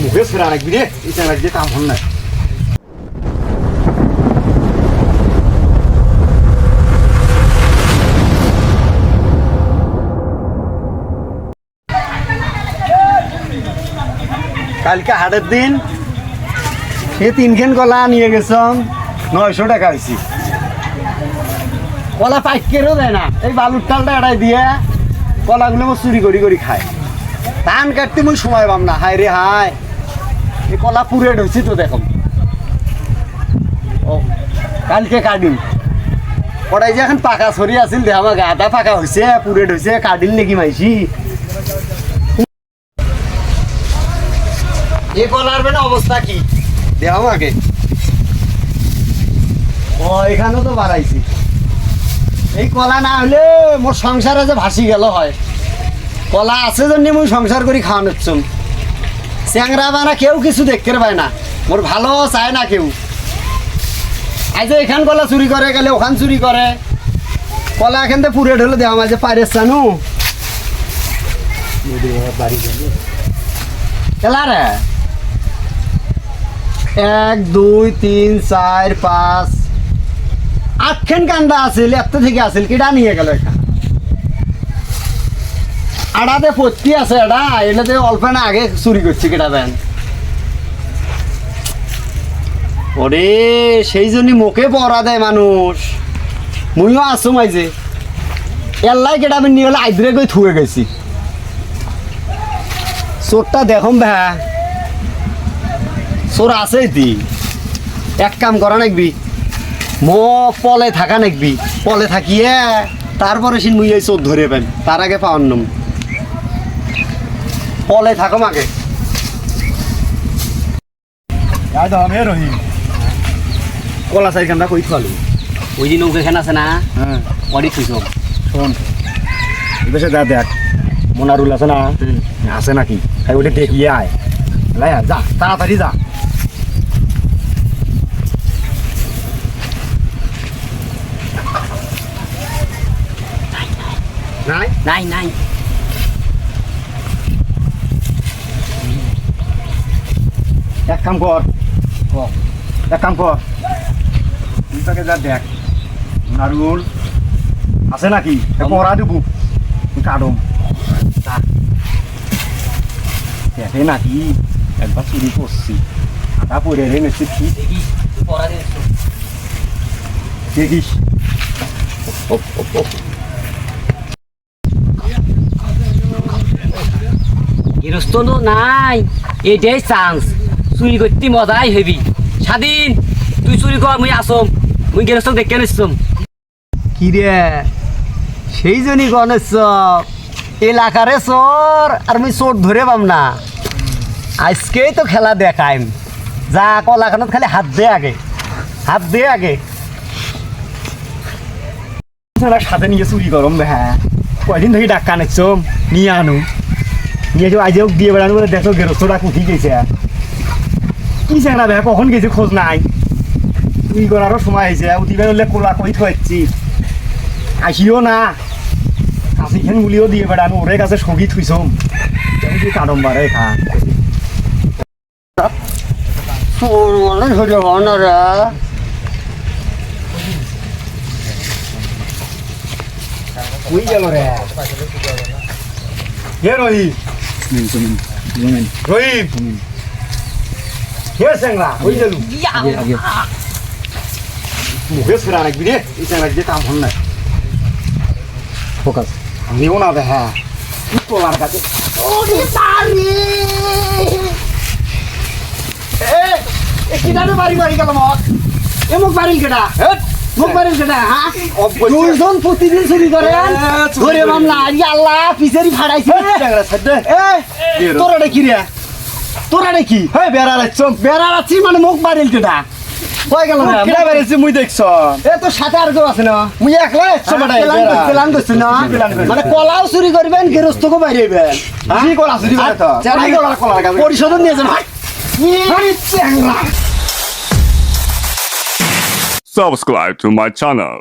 মুখে ফেরা রাখবি রে, এই চ্যাংরা দিয়ে কাম হল না। কালকে হাটের দিন সে 3 কলা নিয়ে গেছম, 900 টাকা হয়েছি। কলা পাইকেরও দেয় না, এই বালুর টালটা এড়াই দিয়ে কলাগুলো আমার চুরি করি খায়। ধান কাটতে মুই সময় পাম না, হায় রে হায়। এই কলা পুরে ঢুকছি তো দেখো। ও কালকে কাটিম ওটাই যে এখন পাকা ছড়ি আছিল দেখ, আমার গাটা পাকা হয়েছে, পুরে ঢুকছে, কাটিল নাকি মাইছি। এই কলার বেলা অবস্থা কি দেখ আমাকে। ও এখানেও তো বাড়াইছি। এই কলা না হলে মোর সংসারে যে ভাসি গেল হয়। কলা আছে জন্য মুই সংসার করি খাওয়ানোচ্ছম। চ্যাংরা বানা কেউ কিছু দেখতে পায় না, মোর ভালো চায় না কেউ। আজ এখান কলা চুরি করে গেলে ওখান চুরি করে। কলা এখান থেকে পুরে ঢেলে দেওয়া মাঝে পারে চানু এলারে 1 2 3 4 5 8খান কান্দা আছিল, এত থেকে আছিল কিটা নিয়ে গেল। এখান আড়াতে পত্তি আছে, এটাতে অল্প না আগে চুরি করছি কেটা দেন। ওরে সেই জন্যই মুখে পড়া দেয় মানুষ। মুইও আসো মাইজে এল্লাই কেটা আমি নিয়ে গেলে আইদ্রে গই থুয়ে গেছি। চোরটা দেখম ভা চোর আছে দি, এক কাম করা নাকবি, পলে থাকা নাকবি, পলে থাকিয়ে তারপরে সে মুই এই চোর ধরে পেন, তার আগে পাওয়ার নম। পলে থাকো মাকে রহিম কলা চাই কান্দা কই থালি ওই দিন ওখানে আছে না, হ্যাঁ অডি থুইছো। শোন এবার যা দেখ মোনারুল আছে না, আছে নাকি খাই ওটা দেখিয়ে আয়। লাই যা তাড়াতাড়ি যা। নাই নাই নাই এক কাম কর, এক কাম কর, তুই তাকে যা দেখ মোনারুল আছে নাকি, পড়া দেবো কাটম দেখে নাকি। একবার চুরি করছি, আটা পড়ে রে মেসি দেখিস। গৃহস্থ তো নাই, এটাই চান্স। চুরি করতে মজাই হেবি। স্বাধীন তুই চুরি কর, মুই আসম, মুই গৃহস্থ দেখে নিচ্ছম। কি রে সেই জন্যই গণেশ এলাকারে চোর, আর আমি চোর ধরে পাম না। আজকেই তো খেলা দেখাইম, যা কলাখানত খালি হাত দে আগে, হাত দে আগে। সাথে নিয়ে চুরি করম হ্যাঁ, কয়দিন থেকে ডাক্কা নিচ্ছম, নিয়ে আনু নিয়ে যাও। আজও দিয়ে বেড়ানো বলে দেখো গেরস্তটা কুঠি গেছে। কি চ্যাংরা ভাই কখন গেছে খোঁজ নাই, চুরি করারও সময় হয়েছে। উঠিবে বললে কোলা কই থাকছি, আসিও না কাশিখান গুলিও দিয়ে বেড়ানো, ওরে কাছে সঙ্গী থুইছম কাটম বারে খা গেল রে। হে রহিম রহিম হে চ্যাংরা ওই গেল মুখে ফেরা রাখবি রে, এই চ্যাংরা দিয়ে কাম হল না। ফোকাস নিও না দে, হ্যাঁ তোলার কাছে বাড়ি বাড়ি গেল মুখ বাড়িল কেটা, মুখ বাড়িল কেটা। হ্যাঁ দুইজন প্রতিদিন চুরি করে ধরে মামলা। আল্লাহ পিছারি ফাড়াইছে। তোরা কি রে, তোরা কি বেড়া রাখছ, বেড়া রাখছি মানে মুখ বাড়িল কেটা কই গেল না কেটা বেড়েছি মুই দেখছ। এ তো সাথে আর কেউ আছে না, মুই একলা প্ল্যান করছি না। মানে কলাও চুরি করবেন, গৃহস্থকে বাইরেবেন। কি কলা চুরি করে তো পরিশোধন নিয়েছেন Subscribe to my channel.